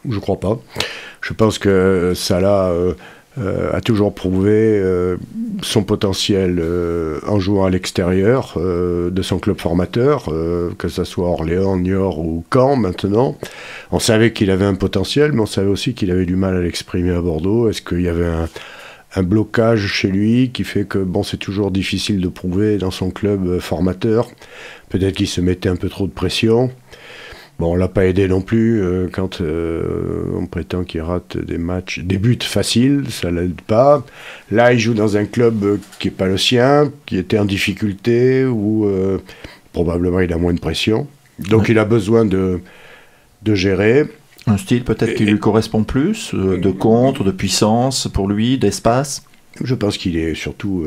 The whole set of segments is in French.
je crois pas. Je pense que Salah a toujours prouvé son potentiel en jouant à l'extérieur de son club formateur, que ce soit Orléans, Niort ou Caen maintenant. On savait qu'il avait un potentiel, mais on savait aussi qu'il avait du mal à l'exprimer à Bordeaux. Est-ce qu'il y avait un blocage chez lui qui fait que bon, c'est toujours difficile de prouver dans son club formateur? Peut-être qu'il se mettait un peu trop de pression. Bon, on l'a pas aidé non plus quand on prétend qu'il rate des matchs, des buts faciles, ça l'aide pas. Là, il joue dans un club qui est pas le sien, qui était en difficulté, où probablement il a moins de pression. Donc il a besoin de gérer. Un style peut-être qui lui correspond plus, de contre, de puissance pour lui, d'espace. Je pense qu'il est surtout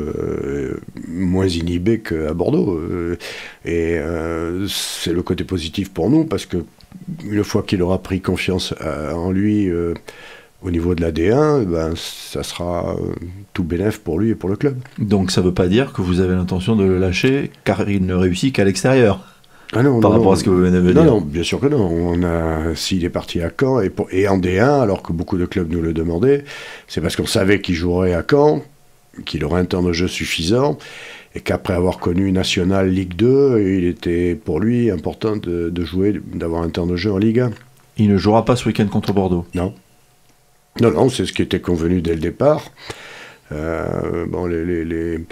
moins inhibé qu'à Bordeaux. C'est le côté positif pour nous, parce que une fois qu'il aura pris confiance en lui au niveau de la D1, ben, ça sera tout bénef pour lui et pour le club. Donc ça ne veut pas dire que vous avez l'intention de le lâcher, car il ne réussit qu'à l'extérieur. Ah non, par non, rapport non, à ce que vous venez de dire. Non, bien sûr que non. S'il est parti à Caen et en D1, alors que beaucoup de clubs nous le demandaient, c'est parce qu'on savait qu'il jouerait à Caen, qu'il aurait un temps de jeu suffisant, et qu'après avoir connu National Ligue 2, il était pour lui important de jouer, d'avoir un temps de jeu en Ligue 1. Il ne jouera pas ce week-end contre Bordeaux. Non. Non, c'est ce qui était convenu dès le départ. Bon, il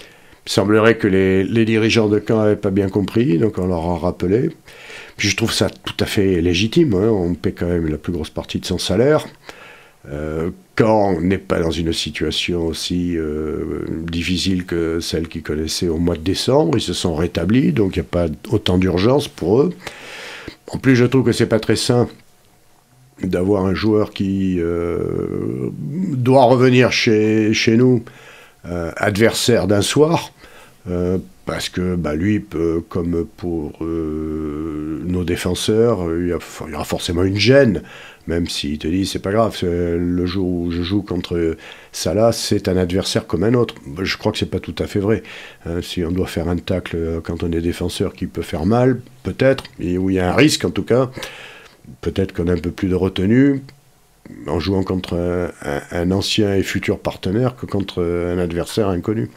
semblerait que les dirigeants de Caen n'avaient pas bien compris, donc on leur a rappelé. Puis je trouve ça tout à fait légitime, hein. On paie quand même la plus grosse partie de son salaire. Caen n'est pas dans une situation aussi difficile que celle qu'ils connaissaient au mois de décembre. Ils se sont rétablis, donc il n'y a pas autant d'urgence pour eux. En plus, je trouve que c'est pas très sain d'avoir un joueur qui doit revenir chez nous, adversaire d'un soir, parce que bah, lui, comme pour nos défenseurs, il y aura forcément une gêne, même s'il te dit c'est pas grave, le jour où je joue contre Salah, c'est un adversaire comme un autre. Je crois que c'est pas tout à fait vrai. Si on doit faire un tacle quand on est défenseur qui peut faire mal, peut-être, et où il y a un risque en tout cas, peut-être qu'on a un peu plus de retenue en jouant contre un ancien et futur partenaire que contre un adversaire inconnu.